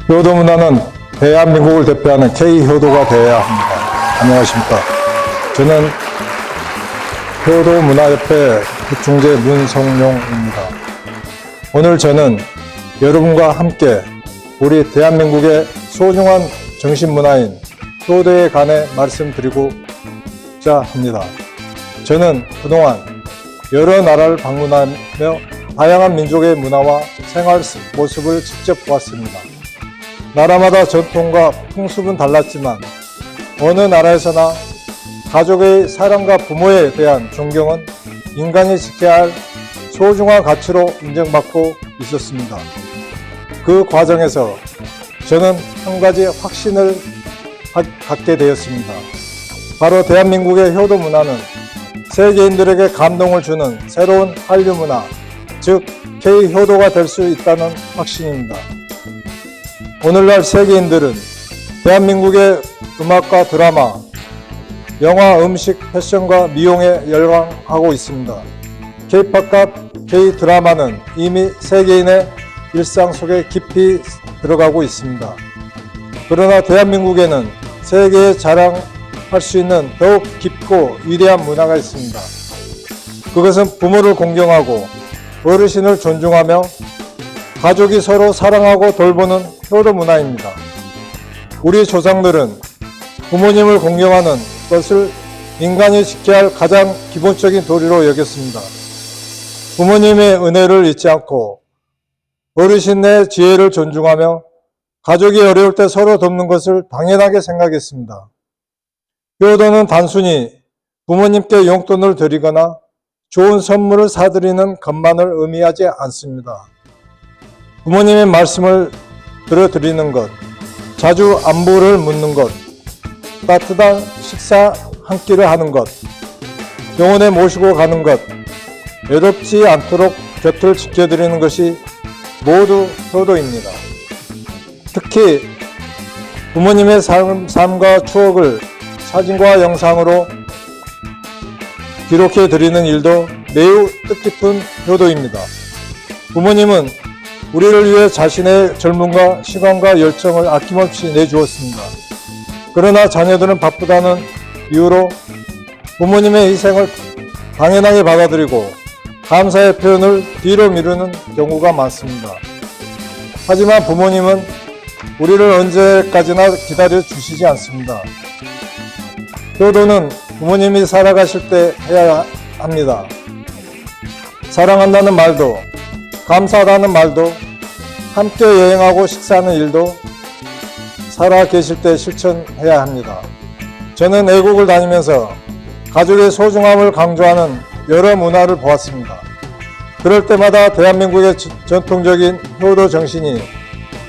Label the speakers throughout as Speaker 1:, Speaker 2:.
Speaker 1: 효도 문화는 대한민국을 대표하는 K효도가 되어야 합니다. 안녕하십니까. 저는 효도문화협회 부총재 문성용입니다. 오늘 저는 여러분과 함께 우리 대한민국의 소중한 정신문화인 효도에 관해 말씀드리고자 합니다. 저는 그동안 여러 나라를 방문하며 다양한 민족의 문화와 생활 모습을 직접 보았습니다. 나라마다 전통과 풍습은 달랐지만 어느 나라에서나 가족의 사랑과 부모에 대한 존경은 인간이 지켜야 할 소중한 가치로 인정받고 있었습니다. 그 과정에서 저는 한 가지 확신을 갖게 되었습니다. 바로 대한민국의 효도 문화는 세계인들에게 감동을 주는 새로운 한류 문화, 즉 K효도가 될 수 있다는 확신입니다. 오늘날 세계인들은 대한민국의 음악과 드라마, 영화, 음식, 패션과 미용에 열광하고 있습니다. K-팝과 K-드라마는 이미 세계인의 일상 속에 깊이 들어가고 있습니다. 그러나 대한민국에는 세계에 자랑할 수 있는 더욱 깊고 위대한 문화가 있습니다. 그것은 부모를 공경하고 어르신을 존중하며 가족이 서로 사랑하고 돌보는 효도 문화입니다. 우리 조상들은 부모님을 공경하는 것을 인간이 지켜야 할 가장 기본적인 도리로 여겼습니다. 부모님의 은혜를 잊지 않고 어르신의 지혜를 존중하며 가족이 어려울 때 서로 돕는 것을 당연하게 생각했습니다. 효도는 단순히 부모님께 용돈을 드리거나 좋은 선물을 사드리는 것만을 의미하지 않습니다. 부모님의 말씀을 들어드리는 것, 자주 안부를 묻는 것, 따뜻한 식사 한 끼를 하는 것, 병원에 모시고 가는 것, 외롭지 않도록 곁을 지켜드리는 것이 모두 효도입니다. 특히 부모님의 삶과 추억을 사진과 영상으로 기록해 드리는 일도 매우 뜻깊은 효도입니다. 부모님은 우리를 위해 자신의 젊음과 시간과 열정을 아낌없이 내주었습니다. 그러나 자녀들은 바쁘다는 이유로 부모님의 희생을 당연하게 받아들이고 감사의 표현을 뒤로 미루는 경우가 많습니다. 하지만 부모님은 우리를 언제까지나 기다려 주시지 않습니다. 효도는 부모님이 살아가실 때 해야 합니다. 사랑한다는 말도, 감사하다는 말도, 함께 여행하고 식사하는 일도 살아 계실 때 실천해야 합니다. 저는 외국을 다니면서 가족의 소중함을 강조하는 여러 문화를 보았습니다. 그럴 때마다 대한민국의 전통적인 효도 정신이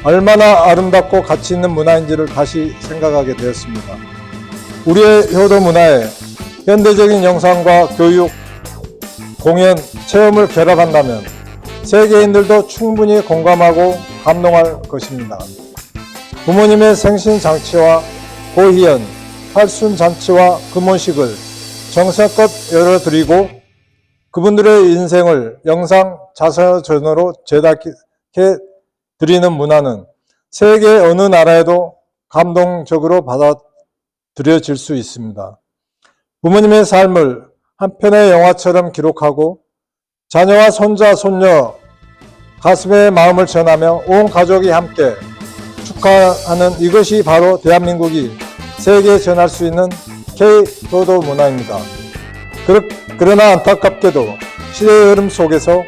Speaker 1: 얼마나 아름답고 가치 있는 문화인지를 다시 생각하게 되었습니다. 우리의 효도 문화에 현대적인 영상과 교육, 공연, 체험을 결합한다면 세계인들도 충분히 공감하고 감동할 것입니다. 부모님의 생신잔치와 고희연, 팔순잔치와 금혼식을 정성껏 열어드리고 그분들의 인생을 영상 자서전으로 제작해 드리는 문화는 세계 어느 나라에도 감동적으로 받아들여질 수 있습니다. 부모님의 삶을 한 편의 영화처럼 기록하고 자녀와 손자, 손녀 가슴에 마음을 전하며 온 가족이 함께 축하하는 이것이 바로 대한민국이 세계에 전할 수 있는 K효도 문화입니다. 그러나 안타깝게도 시대의 흐름 속에서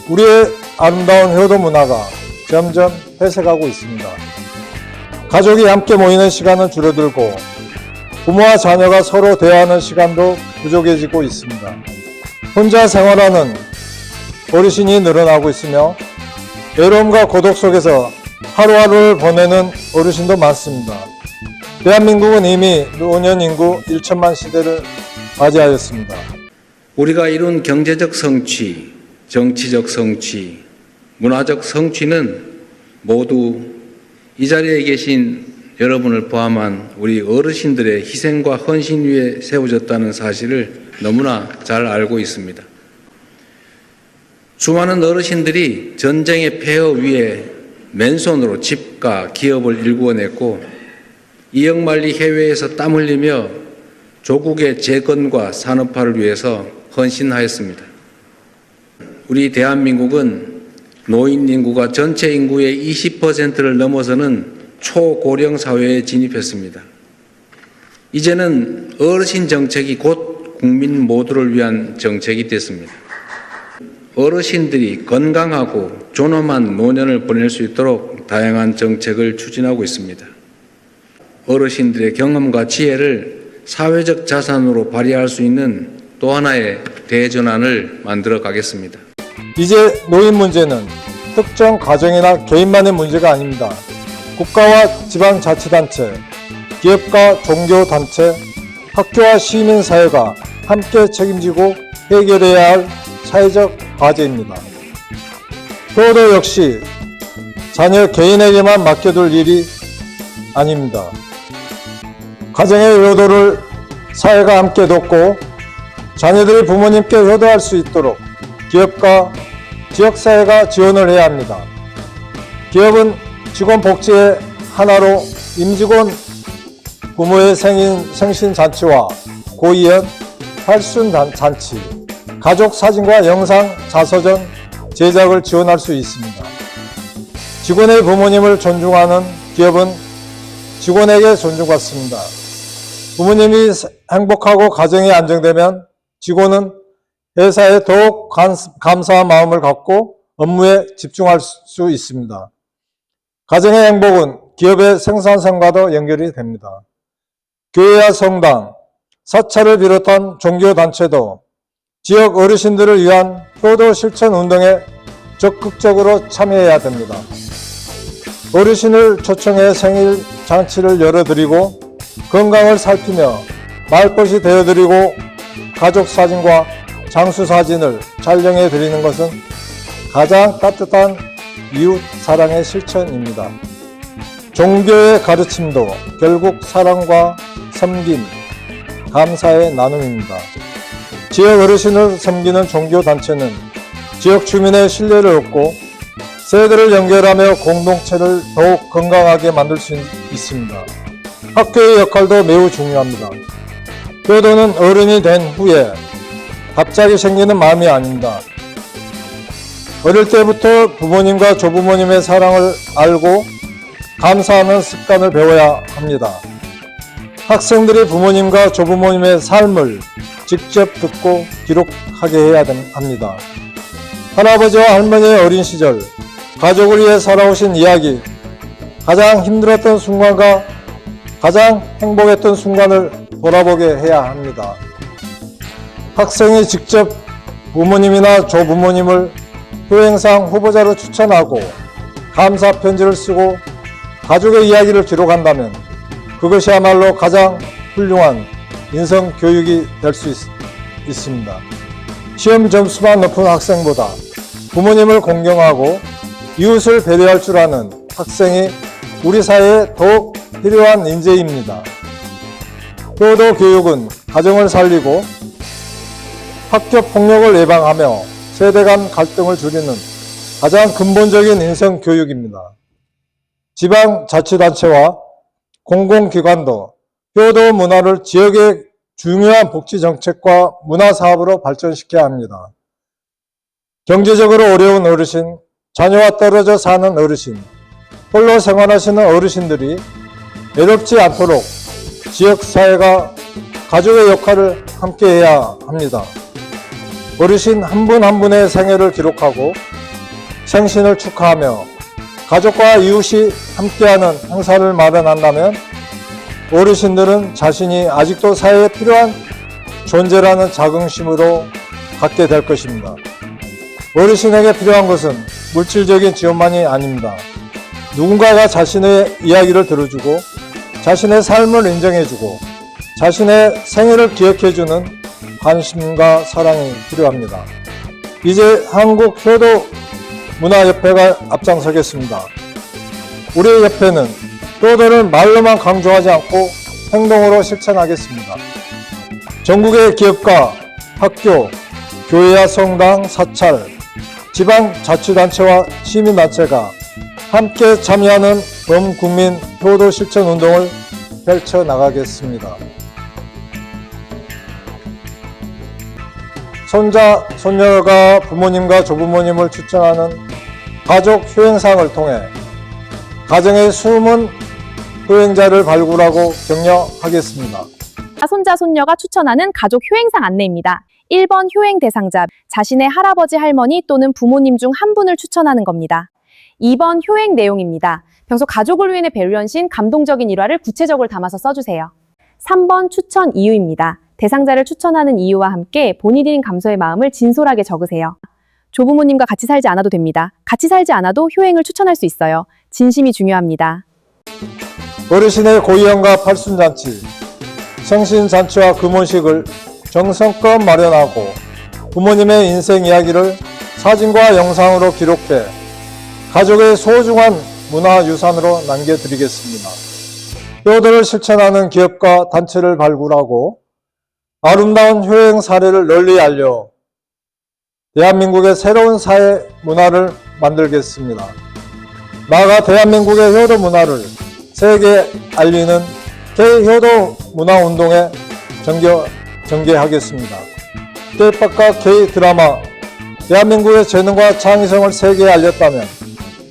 Speaker 1: 우리의 아름다운 효도 문화가 점점 회색하고 있습니다. 가족이 함께 모이는 시간은 줄어들고 부모와 자녀가 서로 대화하는 시간도 부족해지고 있습니다. 혼자 생활하는 어르신이 늘어나고 있으며 외로움과 고독 속에서 하루하루를 보내는 어르신도 많습니다. 대한민국은 이미 노년 인구 1천만 시대를 맞이하였습니다.
Speaker 2: 우리가 이룬 경제적 성취, 정치적 성취, 문화적 성취는 모두 이 자리에 계신 여러분을 포함한 우리 어르신들의 희생과 헌신 위에 세워졌다는 사실을 너무나 잘 알고 있습니다. 수많은 어르신들이 전쟁의 폐허 위에 맨손으로 집과 기업을 일구어냈고 이역만리 해외에서 땀 흘리며 조국의 재건과 산업화를 위해서 헌신하였습니다. 우리 대한민국은 노인 인구가 전체 인구의 20%를 넘어서는 초고령 사회에 진입했습니다. 이제는 어르신 정책이 곧 국민 모두를 위한 정책이 됐습니다. 어르신들이 건강하고 존엄한 노년을 보낼 수 있도록 다양한 정책을 추진하고 있습니다. 어르신들의 경험과 지혜를 사회적 자산으로 발휘할 수 있는 또 하나의 대전환을 만들어 가겠습니다.
Speaker 1: 이제 노인 문제는 특정 가정이나 개인만의 문제가 아닙니다. 국가와 지방자치단체, 기업과 종교단체, 학교와 시민사회가 함께 책임지고 해결해야 할 사회적 과제입니다. 효도 역시 자녀 개인에게만 맡겨둘 일이 아닙니다. 가정의 효도를 사회가 함께 돕고 자녀들이 부모님께 효도할 수 있도록 기업과 지역사회가 지원을 해야 합니다. 기업은 직원 복지의 하나로 임직원 부모의 생신잔치와 고이연, 팔순잔치, 가족 사진과 영상 자서전 제작을 지원할 수 있습니다. 직원의 부모님을 존중하는 기업은 직원에게 존중받습니다. 부모님이 행복하고 가정이 안정되면 직원은 회사에 더욱 감사한 마음을 갖고 업무에 집중할 수 있습니다. 가정의 행복은 기업의 생산성과도 연결이 됩니다. 교회와 성당, 사찰을 비롯한 종교단체도 지역 어르신들을 위한 효도 실천 운동에 적극적으로 참여해야 됩니다. 어르신을 초청해 생일 잔치를 열어드리고 건강을 살피며 말벗이 되어드리고 가족 사진과 장수 사진을 촬영해 드리는 것은 가장 따뜻한 이웃 사랑의 실천입니다. 종교의 가르침도 결국 사랑과 섬김, 감사의 나눔입니다. 지역 어르신을 섬기는 종교단체는 지역 주민의 신뢰를 얻고 세대를 연결하며 공동체를 더욱 건강하게 만들 수 있습니다. 학교의 역할도 매우 중요합니다. 효도는 어른이 된 후에 갑자기 생기는 마음이 아닙니다. 어릴 때부터 부모님과 조부모님의 사랑을 알고 감사하는 습관을 배워야 합니다. 학생들이 부모님과 조부모님의 삶을 직접 듣고 기록하게 해야 합니다. 할아버지와 할머니의 어린 시절, 가족을 위해 살아오신 이야기, 가장 힘들었던 순간과 가장 행복했던 순간을 돌아보게 해야 합니다. 학생이 직접 부모님이나 조부모님을 효행상 후보자로 추천하고 감사 편지를 쓰고 가족의 이야기를 기록한다면 그것이야말로 가장 훌륭한 인성 교육이 될 수 있습니다. 시험 점수만 높은 학생보다 부모님을 공경하고 이웃을 배려할 줄 아는 학생이 우리 사회에 더욱 필요한 인재입니다. 효도 교육은 가정을 살리고 학교 폭력을 예방하며 세대 간 갈등을 줄이는 가장 근본적인 인성 교육입니다. 지방자치단체와 공공기관도 효도 문화를 지역의 중요한 복지 정책과 문화 사업으로 발전시켜야 합니다. 경제적으로 어려운 어르신, 자녀와 떨어져 사는 어르신, 홀로 생활하시는 어르신들이 외롭지 않도록 지역사회가 가족의 역할을 함께 해야 합니다. 어르신 한 분 한 분의 생애를 기록하고 생신을 축하하며 가족과 이웃이 함께하는 행사를 마련한다면 어르신들은 자신이 아직도 사회에 필요한 존재라는 자긍심으로 갖게 될 것입니다. 어르신에게 필요한 것은 물질적인 지원만이 아닙니다. 누군가가 자신의 이야기를 들어주고 자신의 삶을 인정해주고 자신의 생애를 기억해주는 관심과 사랑이 필요합니다. 이제 한국효도문화협회가 앞장서겠습니다. 우리 협회는 효도를 말로만 강조하지 않고 행동으로 실천하겠습니다. 전국의 기업과 학교, 교회와 성당, 사찰, 지방자치단체와 시민단체가 함께 참여하는 범국민 효도 실천 운동을 펼쳐나가겠습니다. 손자, 손녀가 부모님과 조부모님을 추천하는 가족 효행상을 통해 가정의 숨은 효행자를 발굴하고 격려하겠습니다.
Speaker 3: 손자, 손녀가 추천하는 가족 효행상 안내입니다. 1번 효행 대상자, 자신의 할아버지, 할머니 또는 부모님 중 한 분을 추천하는 겁니다. 2번 효행 내용입니다. 평소 가족을 위해 배려연신 감동적인 일화를 구체적으로 담아서 써주세요. 3번 추천 이유입니다. 대상자를 추천하는 이유와 함께 본인인 감소의 마음을 진솔하게 적으세요. 조부모님과 같이 살지 않아도 됩니다. 같이 살지 않아도 효행을 추천할 수 있어요. 진심이 중요합니다.
Speaker 1: 어르신의 고이현과 팔순잔치, 생신잔치와 금혼식을 정성껏 마련하고 부모님의 인생 이야기를 사진과 영상으로 기록해 가족의 소중한 문화유산으로 남겨드리겠습니다. 효도를 실천하는 기업과 단체를 발굴하고 아름다운 효행 사례를 널리 알려 대한민국의 새로운 사회 문화를 만들겠습니다. 나아가 대한민국의 효도 문화를 세계에 알리는 K효도 문화운동에 전개하겠습니다. K팝과 K드라마, 대한민국의 재능과 창의성을 세계에 알렸다면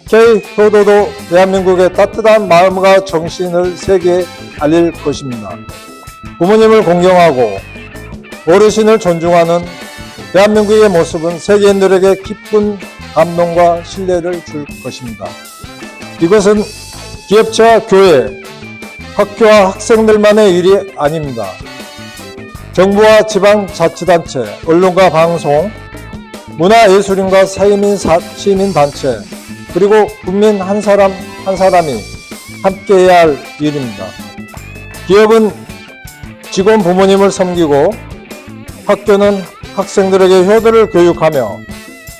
Speaker 1: K효도도 대한민국의 따뜻한 마음과 정신을 세계에 알릴 것입니다. 부모님을 공경하고 어르신을 존중하는 대한민국의 모습은 세계인들에게 기쁜 감동과 신뢰를 줄 것입니다. 이것은 기업체와 교회, 학교와 학생들만의 일이 아닙니다. 정부와 지방자치단체, 언론과 방송, 문화예술인과 시민단체, 그리고 국민 한 사람 한 사람이 함께해야 할 일입니다. 기업은 직원 부모님을 섬기고 학교는 학생들에게 효도를 교육하며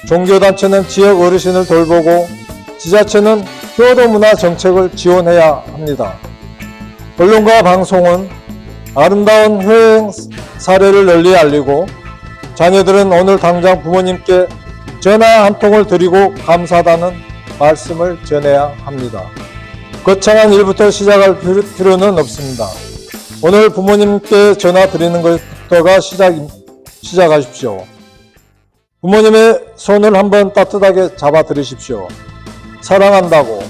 Speaker 1: 종교단체는 지역 어르신을 돌보고 지자체는 효도 문화 정책을 지원해야 합니다. 언론과 방송은 아름다운 효행 사례를 널리 알리고 자녀들은 오늘 당장 부모님께 전화 한 통을 드리고 감사하다는 말씀을 전해야 합니다. 거창한 일부터 시작할 필요는 없습니다. 오늘 부모님께 전화 드리는 것부터가 시작하십시오. 부모님의 손을 한번 따뜻하게 잡아 들으십시오. 사랑한다고,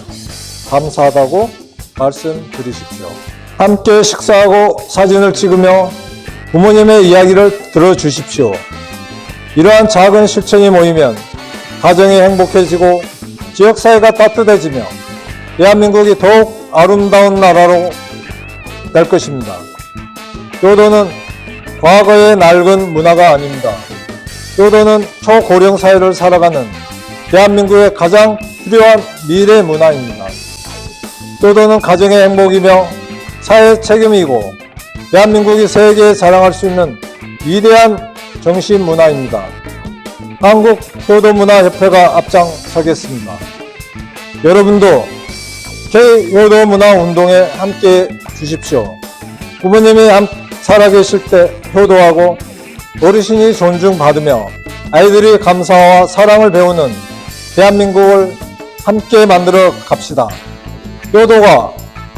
Speaker 1: 감사하다고 말씀드리십시오. 함께 식사하고 사진을 찍으며 부모님의 이야기를 들어주십시오. 이러한 작은 실천이 모이면 가정이 행복해지고 지역사회가 따뜻해지며 대한민국이 더욱 아름다운 나라로 될 것입니다. 효도는 과거의 낡은 문화가 아닙니다. 효도는 초고령 사회를 살아가는 대한민국의 가장 필요한 미래 문화입니다. 효도는 가정의 행복이며 사회 책임이고 대한민국이 세계에 자랑할 수 있는 위대한 정신 문화입니다. 한국효도문화협회가 앞장서겠습니다. 여러분도 K효도문화운동에 함께 주십시오. 부모님이 살아계실 때 효도하고 어르신이 존중받으며 아이들이 감사와 사랑을 배우는 대한민국을 함께 만들어 갑시다. 효도가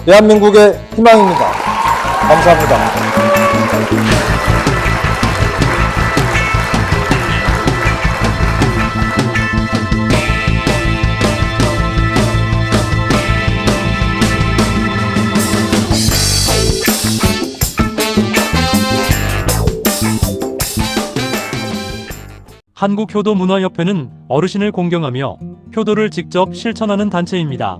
Speaker 1: 대한민국의 희망입니다. 감사합니다.
Speaker 4: 한국효도문화협회는 어르신을 공경하며 효도를 직접 실천하는 단체입니다.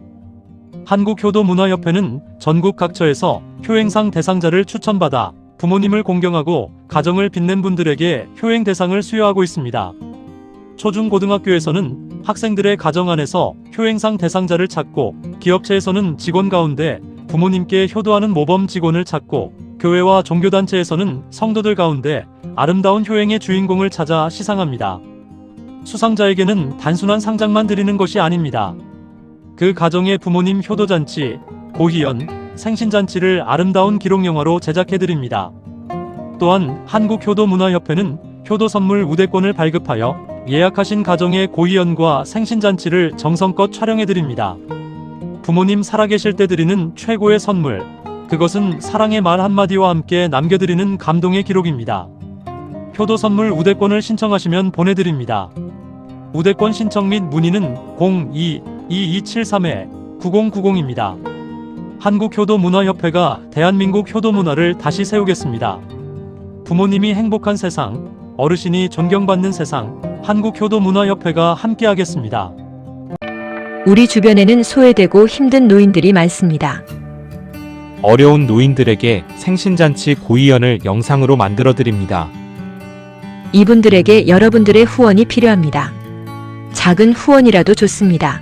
Speaker 4: 한국효도문화협회는 전국 각처에서 효행상 대상자를 추천받아 부모님을 공경하고 가정을 빛낸 분들에게 효행 대상을 수여하고 있습니다. 초중고등학교에서는 학생들의 가정 안에서 효행상 대상자를 찾고 기업체에서는 직원 가운데 부모님께 효도하는 모범 직원을 찾고 교회와 종교단체에서는 성도들 가운데 아름다운 효행의 주인공을 찾아 시상합니다. 수상자에게는 단순한 상장만 드리는 것이 아닙니다. 그 가정의 부모님 효도잔치, 고희연, 생신잔치를 아름다운 기록영화로 제작해드립니다. 또한 한국효도문화협회는 효도선물 우대권을 발급하여 예약하신 가정의 고희연과 생신잔치를 정성껏 촬영해드립니다. 부모님 살아계실 때 드리는 최고의 선물. 그것은 사랑의 말 한마디와 함께 남겨드리는 감동의 기록입니다. 효도 선물 우대권을 신청하시면 보내드립니다. 우대권 신청 및 문의는 02-2273-9090입니다. 한국효도문화협회가 대한민국 효도문화를 다시 세우겠습니다. 부모님이 행복한 세상, 어르신이 존경받는 세상, 한국효도문화협회가 함께하겠습니다.
Speaker 5: 우리 주변에는 소외되고 힘든 노인들이 많습니다.
Speaker 6: 어려운 노인들에게 생신잔치 고이연을 영상으로 만들어 드립니다.
Speaker 5: 이분들에게 여러분들의 후원이 필요합니다. 작은 후원이라도 좋습니다.